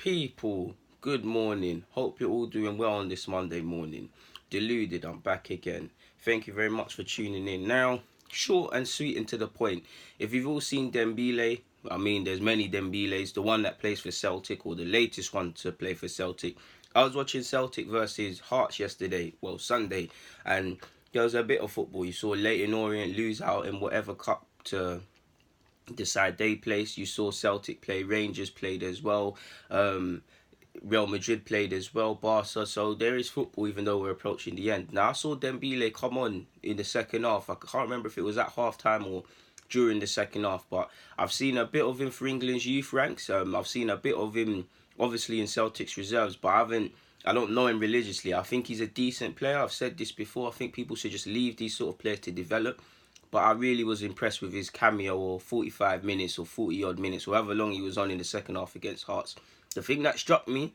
People, good morning. Hope you're all doing well on this Monday morning. Deluded, I'm back again. Thank you very much for tuning in. Now, short and sweet and to the point. If you've all seen Dembele, I mean, there's many Dembeles. The one that plays for Celtic, or the latest one to play for Celtic. I was watching Celtic versus Hearts yesterday, well, Sunday, and there was a bit of football. You saw Leyton Orient lose out in whatever cup to decide they placed. You saw Celtic play, Rangers played as well, Real Madrid played as well, Barca. So there is football, even though we're approaching the end. Now I saw Dembele come on in the second half. I can't remember if it was at half time or during the second half, but I've seen a bit of him for England's youth ranks. I've seen a bit of him obviously in Celtic's reserves, but I don't know him religiously. I think he's a decent player. I've said this before. I think people should just leave these sort of players to develop. But I really was impressed with his cameo, or 45 minutes or 40 odd minutes, however long he was on in the second half against Hearts. The thing that struck me,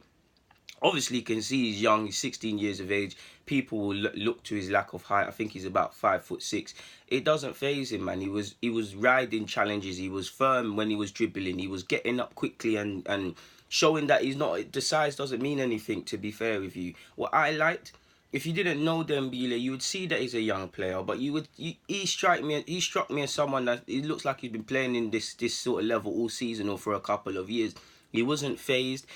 obviously you can see he's young, he's 16 years of age. People will look to his lack of height. I think he's about 5'6". It doesn't faze him, man. He was riding challenges. He was firm when he was dribbling. He was getting up quickly and showing that he's not, the size doesn't mean anything, to be fair with you. What I liked, if you didn't know Dembele, you would see that he's a young player, but he struck me as someone that it looks like he's been playing in this sort of level all season or for a couple of years. He wasn't phased.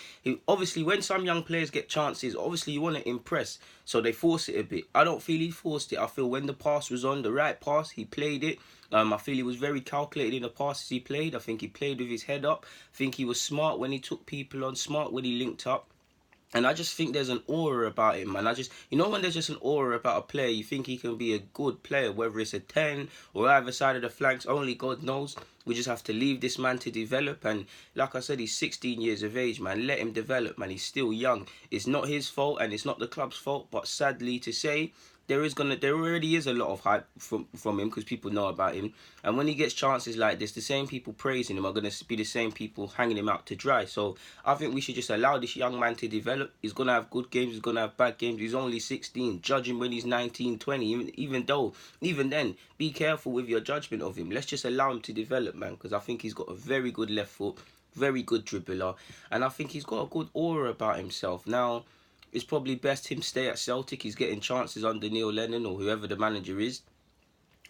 Obviously, when some young players get chances, obviously you want to impress, so they force it a bit. I don't feel he forced it. I feel when the pass was on, the right pass, he played it. I feel he was very calculated in the passes he played. I think he played with his head up. I think he was smart when he took people on, smart when he linked up. And I just think there's an aura about him, man. When there's just an aura about a player, you think he can be a good player, whether it's a 10 or either side of the flanks, only God knows. We just have to leave this man to develop. And like I said, he's 16 years of age, man. Let him develop, man. He's still young. It's not his fault and it's not the club's fault. But sadly to say, there already is a lot of hype from him because people know about him. And when he gets chances like this, the same people praising him are going to be the same people hanging him out to dry. So I think we should just allow this young man to develop. He's going to have good games. He's going to have bad games. He's only 16. Judge him when he's 19, 20. Even then, be careful with your judgment of him. Let's just allow him to develop, man, because I think he's got a very good left foot, very good dribbler. And I think he's got a good aura about himself. Now, it's probably best him stay at Celtic. He's getting chances under Neil Lennon or whoever the manager is.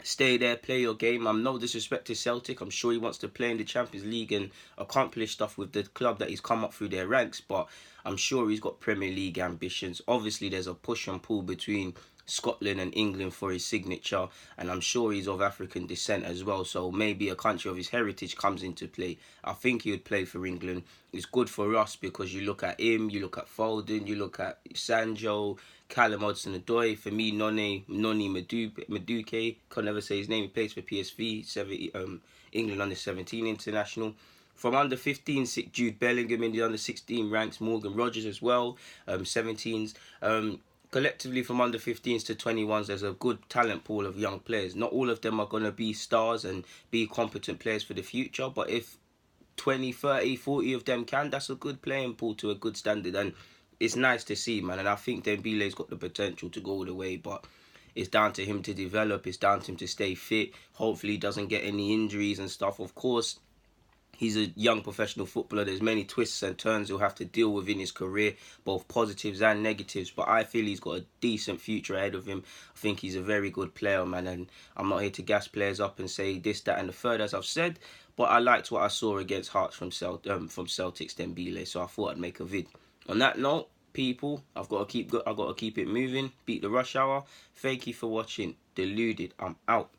Stay there, play your game. I'm no disrespect to Celtic. I'm sure he wants to play in the Champions League and accomplish stuff with the club that he's come up through their ranks. But I'm sure he's got Premier League ambitions. Obviously, there's a push and pull between Scotland and England for his signature, and I'm sure he's of African descent as well, so maybe a country of his heritage comes into play. I think he would play for England. It's good for us because you look at him, you look at Foden, you look at Sancho, Callum Hudson-Odoi. For me, Noni Madueke, can't never say his name. He plays for PSV, England under 17 international. From under 15s, Jude Bellingham in the under 16 ranks, Morgan Rogers as well, 17s. Collectively, from under 15s to 21s, there's a good talent pool of young players. Not all of them are going to be stars and be competent players for the future, but if 20, 30, 40 of them can, that's a good playing pool to a good standard, and it's nice to see, man. And I think Dembele's got the potential to go all the way, but it's down to him to develop. It's down to him to stay fit. Hopefully he doesn't get any injuries and stuff. Of course, he's a young professional footballer. There's many twists and turns he'll have to deal with in his career, both positives and negatives. But I feel he's got a decent future ahead of him. I think he's a very good player, man. And I'm not here to gas players up and say this, that, and the third, as I've said. But I liked what I saw against Hearts from Celtic's Dembele, so I thought I'd make a vid. On that note, people, I've got to keep it moving. Beat the rush hour. Thank you for watching. Deluded. I'm out.